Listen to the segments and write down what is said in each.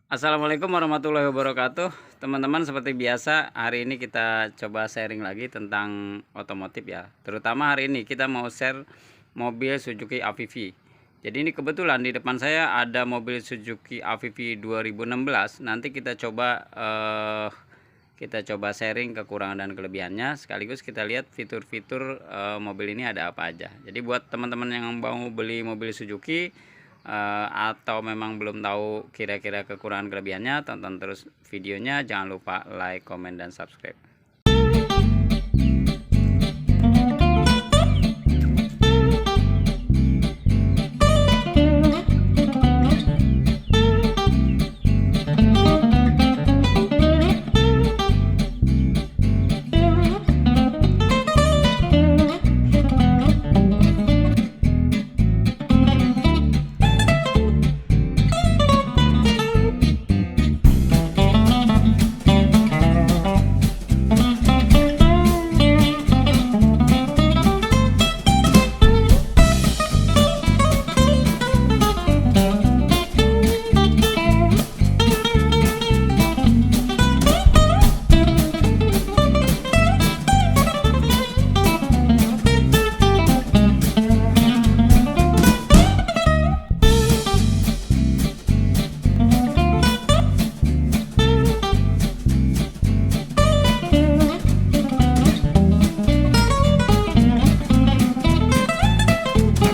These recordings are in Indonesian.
Assalamualaikum warahmatullahi wabarakatuh. Teman-teman, seperti biasa hari ini kita coba sharing lagi tentang otomotif ya. Terutama hari ini kita mau share mobil Suzuki AVV. Jadi ini kebetulan di depan saya ada mobil Suzuki AVV 2016. Nanti kita coba sharing kekurangan dan kelebihannya, sekaligus kita lihat fitur-fitur mobil ini ada apa aja. Jadi buat teman-teman yang mau beli mobil Suzuki atau memang belum tahu kira-kira kekurangan kelebihannya, tonton terus videonya, jangan lupa like, komen, dan subscribe.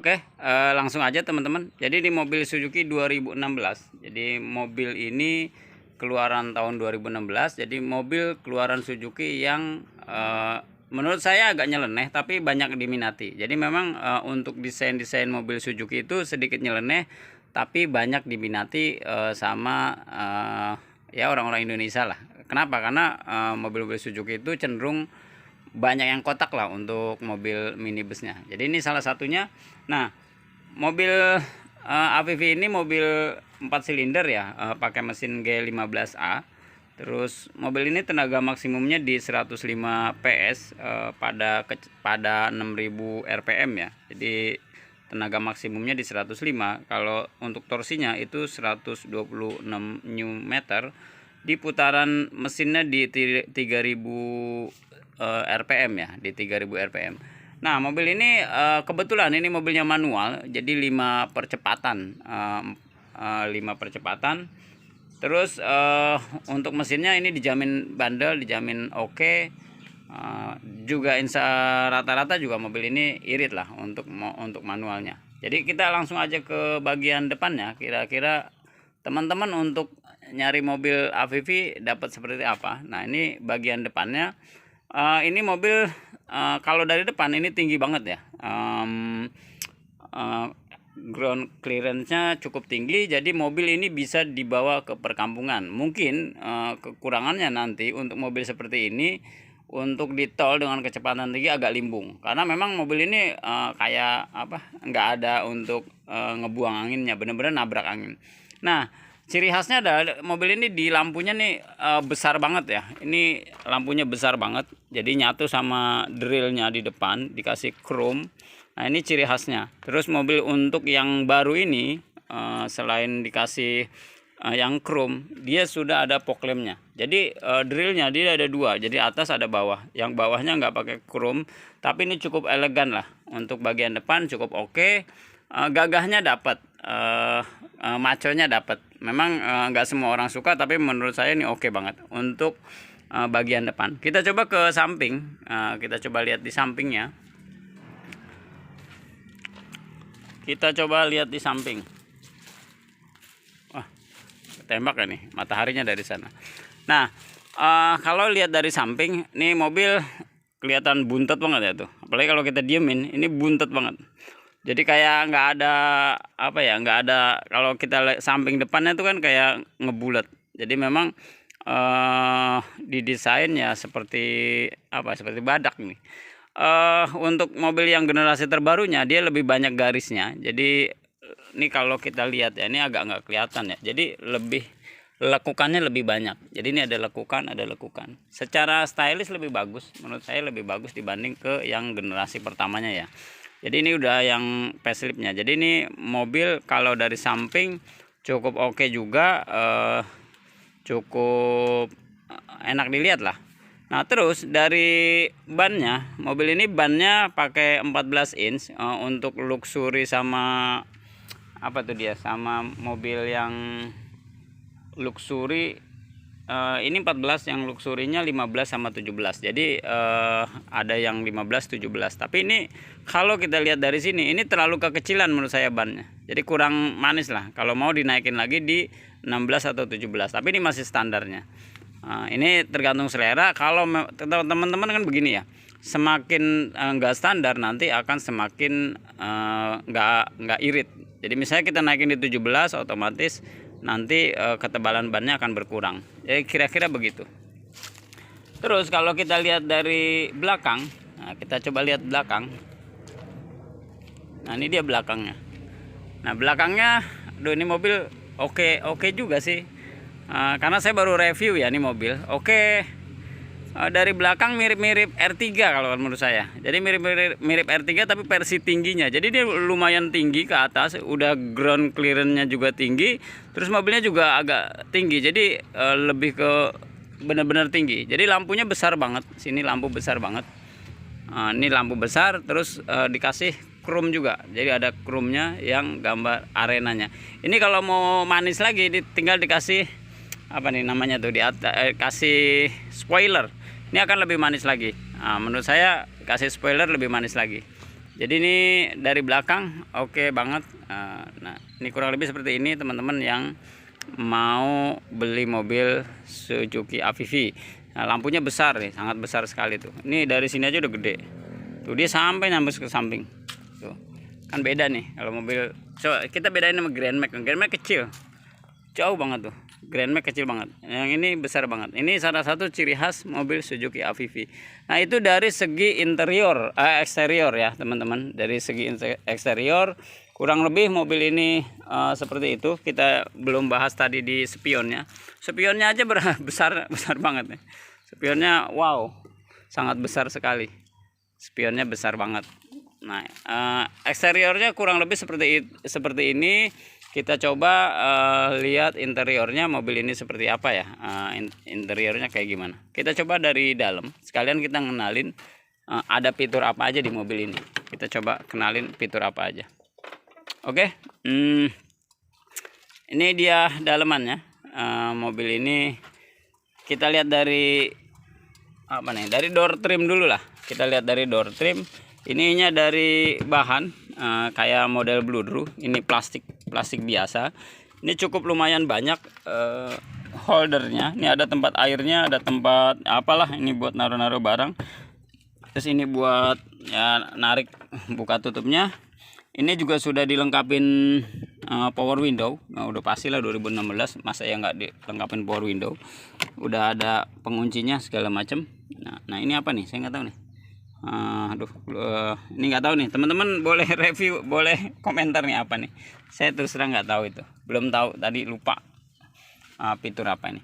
Oke, langsung aja teman-teman. Jadi di mobil Suzuki 2016. Jadi mobil ini keluaran tahun 2016. Jadi mobil keluaran Suzuki yang menurut saya agak nyeleneh tapi banyak diminati. Jadi memang untuk desain-desain mobil Suzuki itu sedikit nyeleneh tapi banyak diminati sama ya orang-orang Indonesia lah. Kenapa? Karena mobil-mobil Suzuki itu cenderung banyak yang kotak lah untuk mobil minibusnya. Jadi ini salah satunya. Nah, mobil AVV ini mobil 4 silinder ya, pakai mesin G15A. Terus mobil ini tenaga maksimumnya di 105 PS pada 6000 rpm ya. Jadi tenaga maksimumnya di 105. Kalau untuk torsinya itu 126 Nm. Di putaran mesinnya di 3000 rpm ya, di 3000 rpm. Nah, mobil ini kebetulan ini mobilnya manual, jadi 5 percepatan. 5 percepatan. Terus untuk mesinnya ini dijamin bandel, dijamin oke. Juga rata-rata juga mobil ini irit lah untuk manualnya. Jadi kita langsung aja ke bagian depannya. Kira-kira teman-teman untuk nyari mobil AVV dapat seperti apa. Nah, ini bagian depannya. Ini mobil kalau dari depan ini tinggi banget ya. Ground clearance-nya cukup tinggi, jadi mobil ini bisa dibawa ke perkampungan. Mungkin kekurangannya nanti untuk mobil seperti ini, untuk di tol dengan kecepatan tinggi agak limbung, karena memang mobil ini kayak apa, nggak ada untuk ngebuang anginnya, bener-bener nabrak angin. Nah, ciri khasnya adalah mobil ini di lampunya nih besar banget ya. Ini lampunya besar banget, jadi nyatu sama drillnya di depan dikasih chrome. Nah, ini ciri khasnya. Terus mobil untuk yang baru ini selain dikasih yang chrome, dia sudah ada fog lampnya. Jadi drillnya dia ada dua, jadi atas ada bawah. Yang bawahnya nggak pakai chrome, tapi ini cukup elegan lah. Untuk bagian depan cukup oke. Gagahnya dapat, maconya dapat. Memang nggak semua orang suka, tapi menurut saya ini oke banget untuk bagian depan. Kita coba ke samping, kita coba lihat di sampingnya. Kita coba lihat di samping. Wah, tembak ya nih, mataharinya dari sana. Nah, kalau lihat dari samping, nih mobil kelihatan buntet banget ya tuh. Apalagi kalau kita diemin, ini buntet banget. Jadi kayak nggak ada apa ya, nggak ada. Kalau kita samping depannya tuh kan kayak ngebulat. Jadi memang didesain ya seperti apa, seperti badak nih. Untuk mobil yang generasi terbarunya dia lebih banyak garisnya. Jadi ini kalau kita lihat ya, ini agak nggak kelihatan ya. Jadi lebih lekukannya lebih banyak. Jadi ini ada lekukan, ada lekukan. Secara stylish lebih bagus, menurut saya lebih bagus dibanding ke yang generasi pertamanya ya. Jadi ini udah yang faceliftnya. Jadi ini mobil kalau dari samping cukup oke juga. cukup enak dilihat lah. Nah, terus dari bannya, mobil ini bannya pakai 14 inch untuk luxury sama apa tuh dia, sama mobil yang luxury. Ini 14, yang luxurinya 15 sama 17. Jadi ada yang 15, 17. Tapi ini kalau kita lihat dari sini, ini terlalu kekecilan menurut saya bannya. Jadi kurang manis lah. Kalau mau dinaikin lagi di 16 atau 17. Tapi ini masih standarnya. Ini tergantung selera. Kalau teman-teman kan begini ya, semakin nggak standar nanti akan semakin nggak irit. Jadi misalnya kita naikin di 17, otomatis nanti ketebalan bannya akan berkurang. Jadi kira-kira begitu. Terus kalau kita lihat dari belakang, nah kita coba lihat belakang. Nah ini dia belakangnya. Nah belakangnya, aduh ini mobil oke juga sih. Karena saya baru review ya ini mobil. Dari belakang mirip-mirip R3 kalau menurut saya. Jadi mirip R3 tapi versi tingginya. Jadi dia lumayan tinggi ke atas, udah ground clearance-nya juga tinggi, terus mobilnya juga agak tinggi. Jadi lebih ke benar-benar tinggi. Jadi lampunya besar banget. Sini lampu besar banget. Ini lampu besar, terus dikasih chrome juga. Jadi ada chrome-nya yang gambar arenanya. Ini kalau mau manis lagi tinggal dikasih apa nih namanya tuh, kasih spoiler. Ini akan lebih manis lagi. Nah, menurut saya kasih spoiler lebih manis lagi. Jadi ini dari belakang oke banget. Nah ini kurang lebih seperti ini teman-teman yang mau beli mobil Suzuki AVV. Nah, lampunya besar nih, sangat besar sekali tuh. Ini dari sini aja udah gede. Tuh dia sampai nyambung ke samping. Tuh kan beda nih kalau mobil. Coba kita bedain sama Grand Max. Grand Max kecil, jauh banget tuh. Grand Max kecil banget, yang ini besar banget. Ini salah satu ciri khas mobil Suzuki AVV. Nah itu dari segi interior, eksterior ya teman-teman. Dari segi eksterior kurang lebih mobil ini seperti itu. Kita belum bahas tadi di spionnya. Spionnya aja besar banget nih. Spionnya wow, sangat besar sekali. Spionnya besar banget. Nah eksteriornya kurang lebih seperti ini. Kita coba lihat interiornya mobil ini seperti apa ya, interiornya kayak gimana. Kita coba dari dalam, sekalian kita kenalin ada fitur apa aja di mobil ini. Kita coba kenalin fitur apa aja. Oke, ini dia dalemannya. Mobil ini kita lihat dari apa nih? Dari door trim dulu lah. Kita lihat dari door trim. Ininya dari bahan kayak model Bludru. Ini plastik biasa. Ini cukup lumayan banyak holdernya. Ini ada tempat airnya, ada tempat apalah ini buat naruh-naruh barang. Terus ini buat ya narik buka tutupnya. Ini juga sudah dilengkapin power window. Nah, udah pastilah 2016 masa ya nggak dilengkapin power window. Udah ada penguncinya segala macam. Nah ini apa nih? Saya nggak tahu nih. Ini nggak tahu nih, teman-teman boleh review, boleh komentar nih apa nih. Saya terus terang nggak tahu itu, belum tahu, tadi lupa fitur apa ini.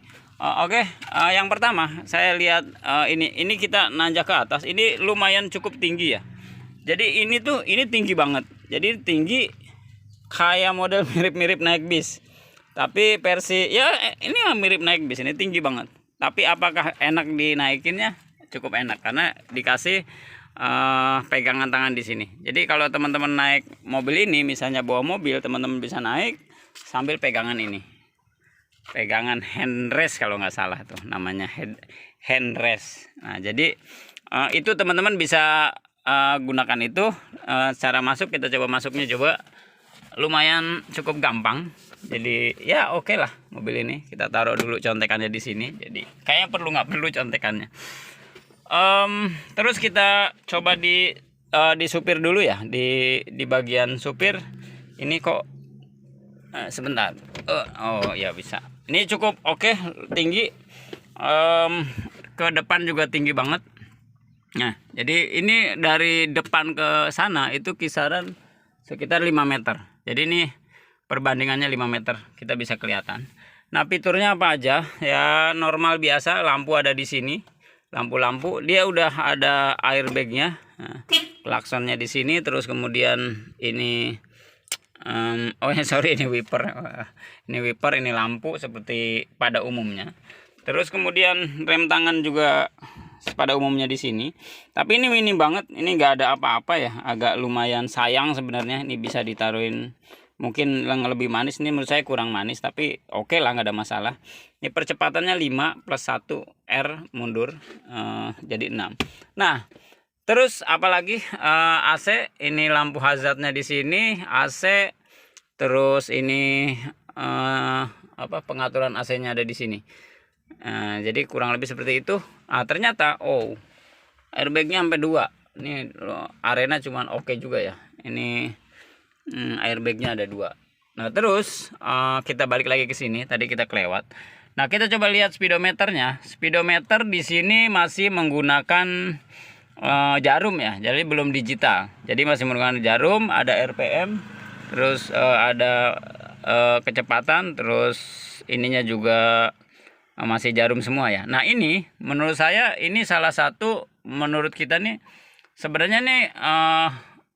Yang pertama saya lihat ini kita nanjak ke atas, ini lumayan cukup tinggi ya. Jadi ini tinggi banget. Jadi tinggi kayak model mirip-mirip naik bis. Tapi versi ya ini mirip naik bis, ini tinggi banget. Tapi apakah enak dinaikinnya? Cukup enak karena dikasih pegangan tangan di sini. Jadi kalau teman-teman naik mobil ini, misalnya bawa mobil, teman-teman bisa naik sambil pegangan ini. Pegangan handrest kalau nggak salah tuh namanya handrest. Nah, jadi itu teman-teman bisa gunakan itu. Cara masuk kita coba masuknya coba. Lumayan cukup gampang. Jadi ya oke lah mobil ini. Kita taruh dulu contekannya di sini. Jadi kayaknya nggak perlu contekannya. Terus kita coba di supir dulu ya, di bagian supir ini kok sebentar. Oh ya bisa. Ini cukup oke, tinggi. Ke depan juga tinggi banget. Nah jadi ini dari depan ke sana itu kisaran sekitar 5 meter. Jadi ini perbandingannya 5 meter kita bisa kelihatan. Nah fiturnya apa aja ya, normal biasa, lampu ada di sini. Lampu-lampu dia udah ada airbagnya, klaksonnya di sini, terus kemudian ini Oh ya sorry, ini wiper. Ini wiper, ini lampu seperti pada umumnya. Terus kemudian rem tangan juga pada umumnya di sini. Tapi ini mini banget, ini nggak ada apa-apa ya. Agak lumayan sayang sebenarnya. Ini bisa ditaruhin mungkin yang lebih manis. Ini menurut saya kurang manis, tapi oke lah, nggak ada masalah. Ini percepatannya 5 plus 1 R mundur, jadi 6. Nah, terus apalagi AC, ini lampu hazardnya di sini, AC. Terus ini apa, pengaturan AC-nya ada di sini. Jadi kurang lebih seperti itu. Ternyata airbagnya sampai 2. Ini arena cuman oke juga ya. Ini airbagnya ada 2. Nah terus kita balik lagi ke sini. Tadi kita kelewat. Nah kita coba lihat speedometernya. Speedometer di sini masih menggunakan jarum ya. Jadi belum digital. Jadi masih menggunakan jarum. Ada RPM. Terus ada kecepatan. Terus ininya juga masih jarum semua ya. Nah ini menurut saya ini salah satu, menurut kita nih sebenarnya nih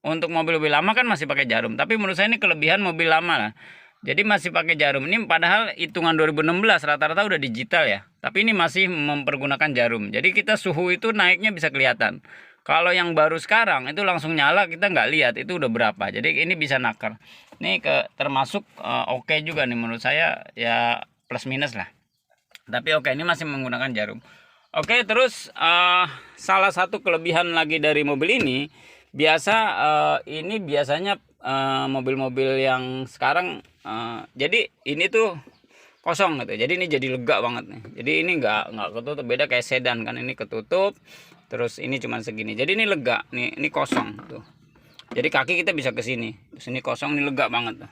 untuk mobil-mobil lama kan masih pakai jarum, tapi menurut saya ini kelebihan mobil lama lah. Jadi masih pakai jarum ini, padahal hitungan 2016 rata-rata udah digital ya, tapi ini masih mempergunakan jarum. Jadi kita suhu itu naiknya bisa kelihatan. Kalau yang baru sekarang itu langsung nyala, kita nggak lihat itu udah berapa. Jadi ini bisa nakar. Ini termasuk oke juga nih menurut saya ya, plus minus lah. Tapi oke, ini masih menggunakan jarum. Oke, terus salah satu kelebihan lagi dari mobil ini, ini biasanya mobil-mobil yang sekarang jadi ini tuh kosong gitu. Jadi ini jadi lega banget nih. Jadi ini nggak ketutup, beda kayak sedan kan, ini ketutup. Terus ini cuma segini. Jadi ini lega nih, ini kosong tuh. Jadi kaki kita bisa ke sini. Terus ini kosong, ini lega banget tuh.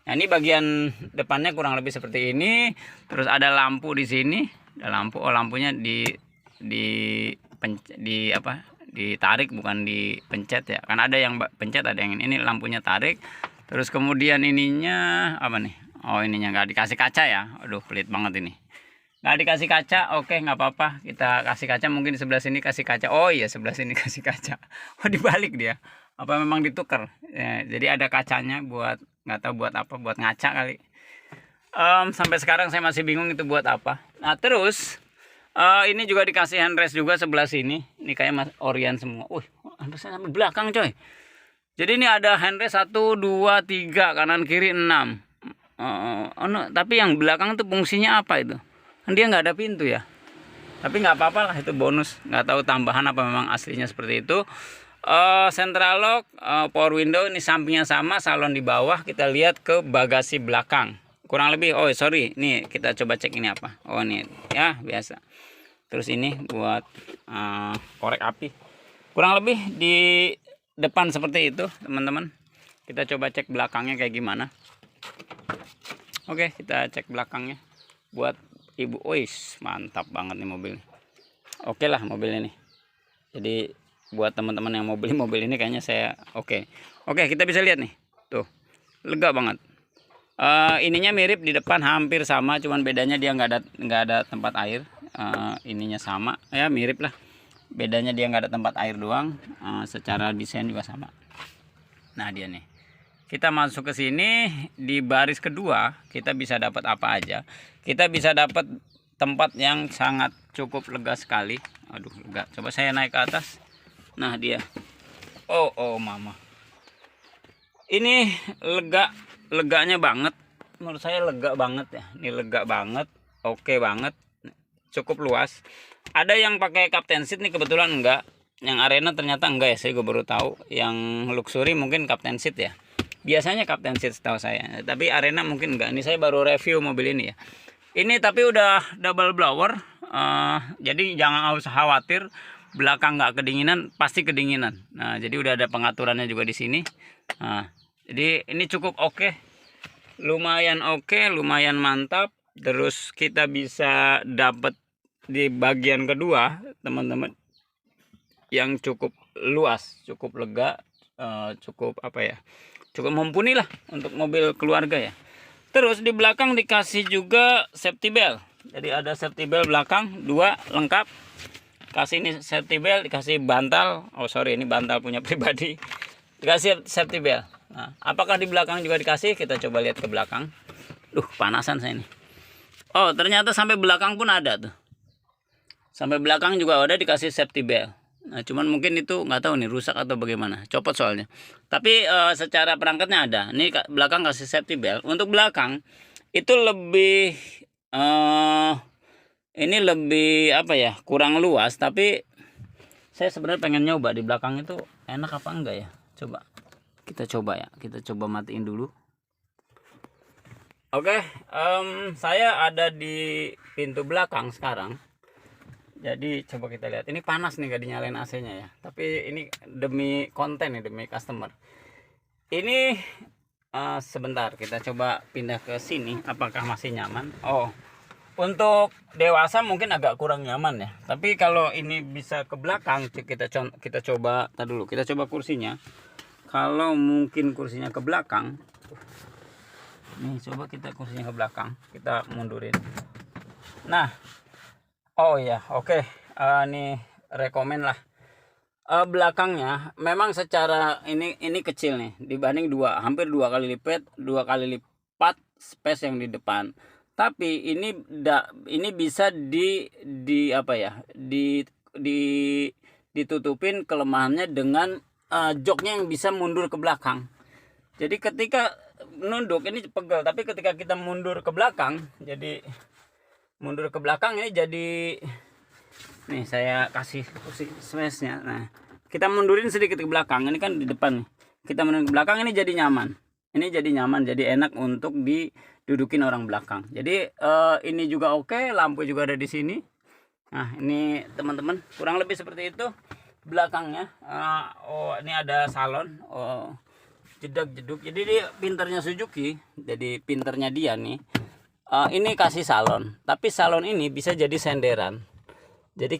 Nah ini bagian depannya kurang lebih seperti ini. Terus ada lampu di sini, ada lampu. Lampunya ditarik bukan dipencet ya. Kan ada yang pencet, ada yang ini lampunya tarik. Terus kemudian ininya apa nih? Ininya nggak dikasih kaca ya. Aduh pelit banget ini. Nggak dikasih kaca, oke nggak apa-apa. Kita kasih kaca, mungkin di sebelah sini kasih kaca. Oh iya, sebelah sini kasih kaca. Dibalik dia. Apa memang ditukar ya, jadi ada kacanya buat, nggak tahu buat apa, buat ngaca kali. Sampai sekarang saya masih bingung itu buat apa. Nah terus ini juga dikasih handrest juga sebelah sini. Ini kayak Orion semua. Handrestnya sampai belakang coy. Jadi ini ada handrest 1, 2, 3 kanan kiri 6. Tapi yang belakang itu fungsinya apa itu? Kan dia nggak ada pintu ya. Tapi nggak apa-apa lah, itu bonus. Nggak tahu tambahan apa memang aslinya seperti itu. Central lock, power window, ini sampingnya sama, salon di bawah. Kita lihat ke bagasi belakang kurang lebih. Ini kita coba cek ini apa. Ini ya biasa. Terus ini buat korek api, kurang lebih di depan seperti itu teman-teman. Kita coba cek belakangnya kayak gimana. Oke, kita cek belakangnya buat ibu. Mantap banget nih mobil. Oke lah mobilnya nih. Jadi buat teman-teman yang mau beli mobil ini kayaknya saya oke, kita bisa lihat nih tuh, lega banget. Ininya mirip di depan, hampir sama, cuman bedanya dia nggak ada tempat air. Ininya sama ya, mirip lah, bedanya dia nggak ada tempat air doang. Secara desain juga sama. Nah dia nih, kita masuk ke sini di baris kedua, kita bisa dapat apa aja. Kita bisa dapat tempat yang sangat cukup lega sekali. Aduh lega, coba saya naik ke atas. Nah dia, mama, ini leganya banget, menurut saya lega banget ya. Ini lega banget, oke banget, cukup luas. Ada yang pakai captain seat nih, kebetulan enggak. Yang arena ternyata enggak ya, saya juga baru tahu. Yang luxury mungkin captain seat ya. Biasanya captain seat setahu saya, tapi arena mungkin enggak. Ini saya baru review mobil ini ya. Ini tapi udah double blower, jadi jangan usah khawatir belakang nggak kedinginan, pasti kedinginan. Nah jadi udah ada pengaturannya juga di sini. Nah jadi ini cukup oke, lumayan oke, lumayan mantap. Terus kita bisa dapat di bagian kedua teman-teman yang cukup luas, cukup lega, cukup apa ya, cukup mumpuni lah untuk mobil keluarga ya. Terus di belakang dikasih juga safety belt. Jadi ada safety belt belakang 2 lengkap. Kasih ini safety belt, dikasih bantal. Ini bantal punya pribadi. dikasih safety belt. Nah, apakah di belakang juga dikasih? Kita coba lihat ke belakang. Panasan saya ini. Oh, ternyata sampai belakang pun ada tuh. Sampai belakang juga ada dikasih safety belt. Nah, cuman mungkin itu nggak tahu nih rusak atau bagaimana. Copot soalnya. Tapi secara perangkatnya ada. Ini belakang kasih safety belt. Untuk belakang itu lebih ini lebih apa ya? Kurang luas. Tapi saya sebenarnya pengen nyoba di belakang itu enak apa enggak ya. Coba kita coba ya. Kita coba matiin dulu. Oke, saya ada di pintu belakang sekarang. Jadi coba kita lihat. Ini panas nih, gak dinyalain AC-nya ya. Tapi ini demi konten nih, demi customer. Ini sebentar kita coba pindah ke sini. Apakah masih nyaman? Oh, untuk dewasa mungkin agak kurang nyaman ya. Tapi kalau ini bisa ke belakang, kita coba. Tar dulu, kita coba kursinya. Kalau mungkin kursinya ke belakang. Nih, coba kita kursinya ke belakang. Kita mundurin. Nah. Oh ya, oke. Ini rekomen lah. Belakangnya memang secara ini kecil nih dibanding hampir dua kali lipat space yang di depan. Tapi ini bisa apa ya? Ditutupin kelemahannya dengan joknya yang bisa mundur ke belakang. Jadi ketika nunduk ini pegel, tapi ketika kita mundur ke belakang, jadi mundur ke belakang ini jadi nih saya kasih kursi space-nya. Nah, kita mundurin sedikit ke belakang. Ini kan di depan nih. Kita mundur ke belakang ini jadi nyaman. Ini jadi nyaman, jadi enak untuk didudukin orang belakang. Jadi ini juga oke, lampu juga ada di sini. Nah, ini teman-teman, kurang lebih seperti itu belakangnya. Oh, ini ada salon. Oh, jedak-jeduk. Jadi dia pinternya Suzuki, jadi pinternya dia nih. Ini kasih salon, tapi salon ini bisa jadi senderan. Jadi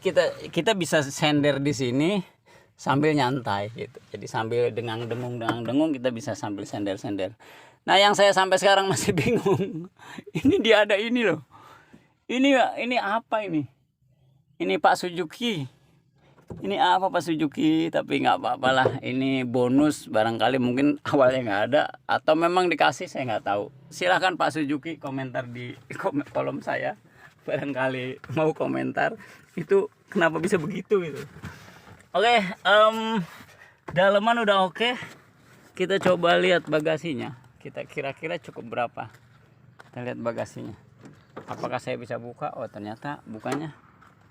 kita bisa sender di sini sambil nyantai gitu. Jadi sambil dengung kita bisa sambil sender. Nah, yang saya sampai sekarang masih bingung. Ini dia ada ini loh. Ini apa ini? Ini Pak Suzuki. Ini apa Pak Suzuki? Tapi nggak apa-apa lah. Ini bonus, barangkali mungkin awalnya nggak ada atau memang dikasih, saya nggak tahu. Silahkan Pak Suzuki komentar di kolom saya. Barangkali mau komentar itu kenapa bisa begitu gitu. Oke, dalaman udah oke. Kita coba lihat bagasinya. Kita kira-kira cukup berapa? Kita lihat bagasinya. Apakah saya bisa buka? Oh, ternyata bukanya.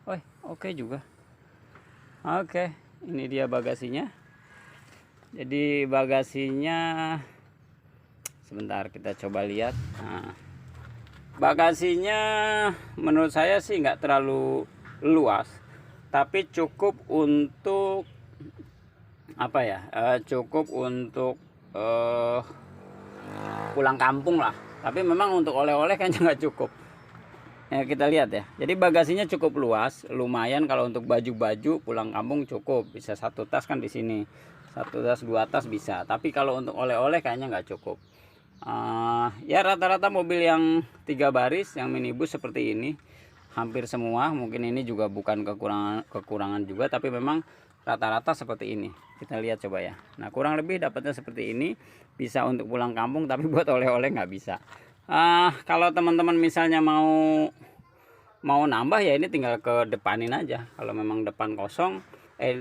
Oh, oke juga. Oke, ini dia bagasinya. Jadi bagasinya sebentar kita coba lihat. Nah, bagasinya menurut saya sih nggak terlalu luas, tapi cukup untuk apa ya? Cukup untuk pulang kampung lah. Tapi memang untuk oleh-oleh kayaknya nggak cukup. Ya, kita lihat ya. Jadi bagasinya cukup luas, lumayan kalau untuk baju-baju pulang kampung cukup. Bisa satu tas kan di sini, satu tas, dua tas bisa. Tapi kalau untuk oleh-oleh kayaknya nggak cukup. Ya rata-rata mobil yang 3 baris, yang minibus seperti ini, hampir semua. Mungkin ini juga bukan kekurangan juga, tapi memang rata-rata seperti ini. Kita lihat coba ya. Nah, kurang lebih dapatnya seperti ini. Bisa untuk pulang kampung, tapi buat oleh-oleh nggak bisa. Kalau teman-teman misalnya mau nambah ya ini tinggal ke depanin aja. Kalau memang depan kosong,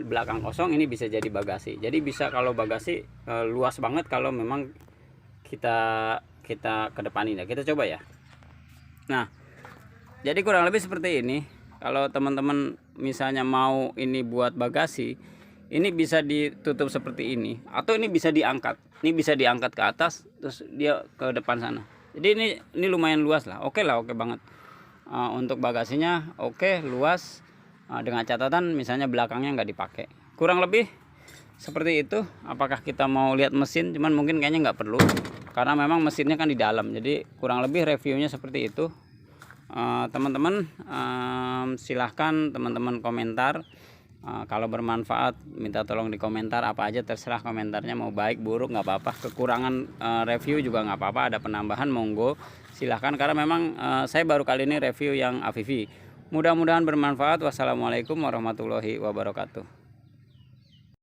belakang kosong, ini bisa jadi bagasi. Jadi bisa kalau bagasi luas banget kalau memang kita kedepanin ya. Kita coba ya. Nah, jadi kurang lebih seperti ini. Kalau teman-teman misalnya mau ini buat bagasi, ini bisa ditutup seperti ini, atau ini bisa diangkat. Ini bisa diangkat ke atas, terus dia ke depan sana. Jadi ini lumayan luas lah. Oke lah, oke banget. Untuk bagasinya oke, luas. Dengan catatan misalnya belakangnya nggak dipakai. Kurang lebih seperti itu. Apakah kita mau lihat mesin? Cuman mungkin kayaknya nggak perlu, karena memang mesinnya kan di dalam. Jadi kurang lebih reviewnya seperti itu. Teman-teman silahkan teman-teman komentar. Kalau bermanfaat minta tolong di komentar, apa aja terserah komentarnya, mau baik buruk nggak apa-apa, kekurangan review juga nggak apa-apa, ada penambahan monggo silahkan, karena memang saya baru kali ini review yang AVV. Mudah-mudahan bermanfaat. Wassalamualaikum warahmatullahi wabarakatuh.